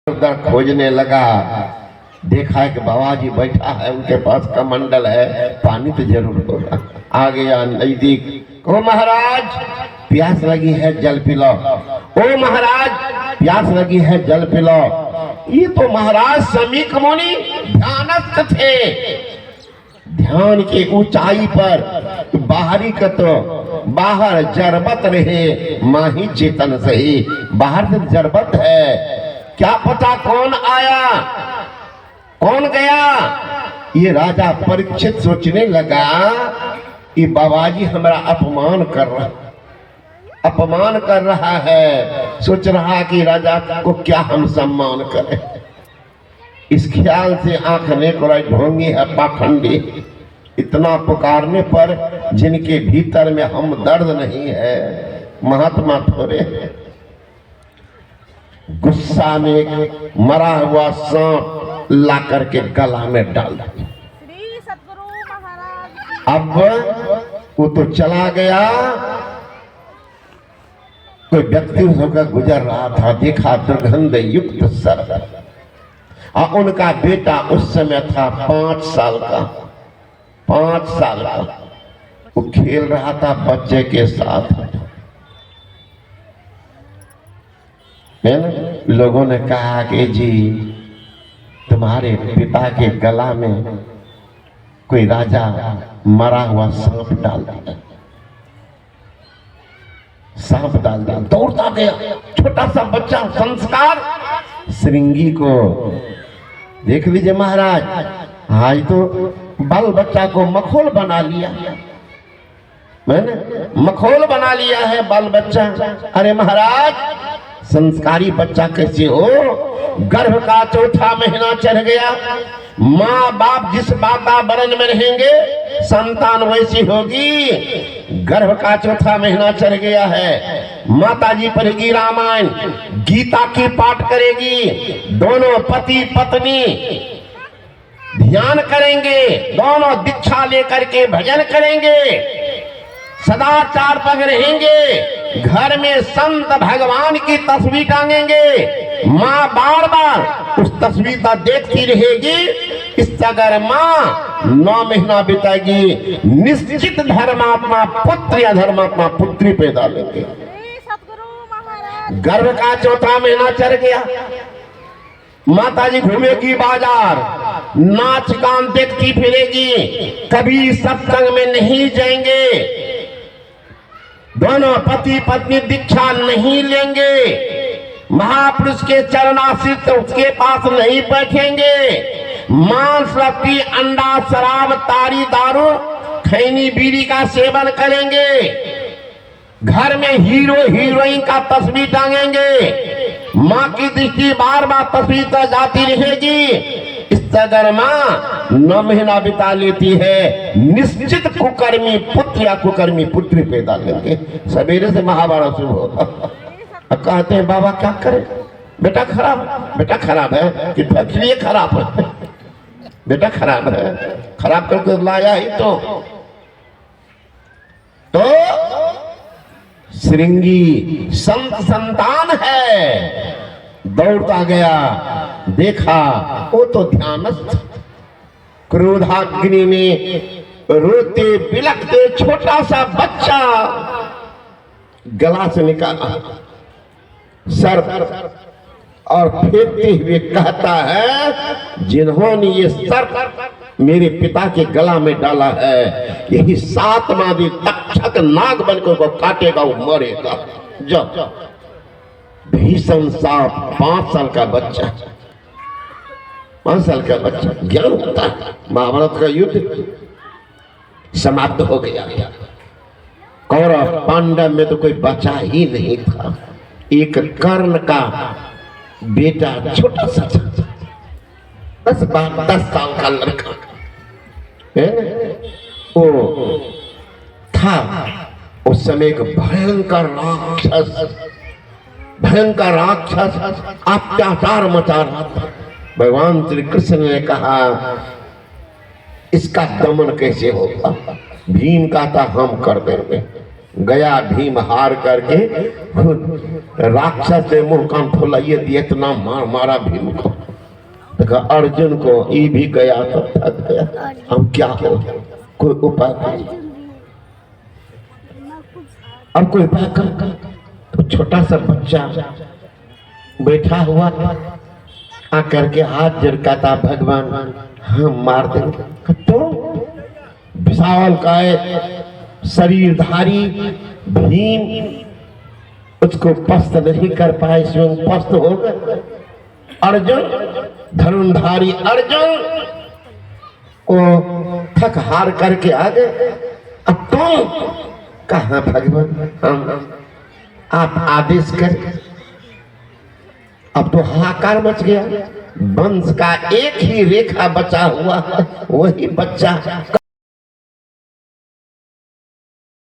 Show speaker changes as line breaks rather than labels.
उधर खोजने लगा, देखा कि बाबा जी बैठा है, उनके पास कमंडल है, पानी तो जरूर होगा। आ गया नजदीक, ओ महाराज प्यास लगी है जल पिलाओ, ओ महाराज प्यास लगी है जल पिलाओ। ये तो महाराज समीक मुनि ध्यानस्थ थे, ध्यान के ऊंचाई पर बाहरी कतो बाहर जरबत रहे, माही चेतन सही। बाहर से जरबत है, क्या पता कौन आया कौन गया। ये राजा परीक्षित सोचने लगा कि बाबाजी हमारा अपमान कर रहा है। सोच रहा कि राजा को क्या हम सम्मान करें। इस ख्याल से आंख नेकोड़ाई ढोंगी है पाखंडी। इतना पुकारने पर जिनके भीतर में हम दर्द नहीं है, महात्मा थोड़े। गुस्सा में मरा हुआ सांप ला करके गला में डाल दिया। अब वो तो चला गया। कोई व्यक्ति होकर गुजर रहा था, देखा दुर्गंध युक्त सर्प, और उनका बेटा उस समय था 5 साल का। 5 साल का वो खेल रहा था बच्चे के साथ। लोगों ने कहा कि जी तुम्हारे पिता के गला में कोई राजा मरा हुआ सांप डाल दिया, सांप डाल दिया। दौड़ता गया छोटा सा बच्चा, संस्कार श्रृंगी को देख लीजिए महाराज, आज तो बाल बच्चा को मखोल बना लिया, मैंने मखोल बना लिया है बाल बच्चा। अरे महाराज संस्कारी बच्चा कैसे हो? गर्भ का 4था महीना चढ़ गया, माँ बाप जिस वातावरण में रहेंगे संतान वैसी होगी। गर्भ का 4था महीना चढ़ गया है, माता जी पढ़ेगी रामायण, गीता की पाठ करेगी, दोनों पति पत्नी ध्यान करेंगे, दोनों दीक्षा लेकर के भजन करेंगे, सदाचार पर रहेंगे, घर में संत भगवान की तस्वीर टांगेंगे। माँ बार बार उस तस्वीर का देखती रहेगी। इस अगर माँ 9 महीना बिताएगी, निश्चित धर्मात्मा पुत्र या धर्मात्मा पुत्री पैदा लेंगे। गर्भ का 4था महीना चढ़ गया, माता जी घूमेगी बाजार, नाच गान देखती फिरेगी, कभी सत्संग में नहीं जाएंगे, दोनों पति पत्नी दीक्षा नहीं लेंगे, महापुरुष के चरणाश्रित उसके पास नहीं बैठेंगे, मांस रोटी अंडा शराब तारी दारू खैनी बीड़ी का सेवन करेंगे, घर में हीरो हीरोइन का तस्वीर टांगेंगे, माँ की दृष्टि बार बार तस्वीर पर जाती रहेगी। इस तरह माँ 9 महीना बिता लेती है, निश्चित कुकर्मी पुत्र या कुकर्मी पुत्री पैदा लेंगे। सवेरे से महाभारत शुरू होगा। अब कहते हैं बाबा क्या करें, बेटा खराब है कि फैक्ट्री खराब है, बेटा खराब है, खराब करके लाया ही तो श्रृंगी संत संतान है। दौड़ता गया, देखा वो तो ध्यानस्थ, क्रोधाग्नि में रोते बिलखते छोटा सा बच्चा गला से निकाला सर्प और फेंकते हुए कहता है, जिन्होंने ये सर्प मेरे पिता के गला में डाला है, यही 7 मादी तक्षक नाग बनकर को काटेगा, वो मरेगा। जब भीषण सांप 5 साल का बच्चा, 5 साल का बच्चा, ज्ञान होता है। महाभारत का युद्ध समाप्त हो गया। कौरव पांडव में तो कोई बचा ही नहीं था। एक कर्ण का बेटा छोटा सा 10 साल का लड़का वो था। उस समय एक भयंकर राक्षस अत्याचार मचा रहा था। भगवान श्री कृष्ण ने कहा इसका दमन कैसे होगा? भीम कहता हम कर देंगे। गया भीम हार करके खुद राक्षस से मुंह कान फुलाइए दिए, इतना मार मारा भीम को। देखा अर्जुन को ये भी गया तो थक गया, हम क्या हो, कोई उपाय करिए। अब कोई उपाय कर, तो छोटा सा बच्चा बैठा हुआ आकर के हाथ जोड़ता था, भगवान हम मार देंगे। तो विशाल काय शरीरधारी भीम उसको पस्त नहीं कर पाए, स्वयं पस्त हो गए। अर्जुन धनुर्धारी अर्जुन को थक हार करके आ गए। अब तुम कहाँ भगवान, हम आप आदेश कर। अब तो हाहाकार मच गया, वंश का एक ही रेखा बचा हुआ है, वही बच्चा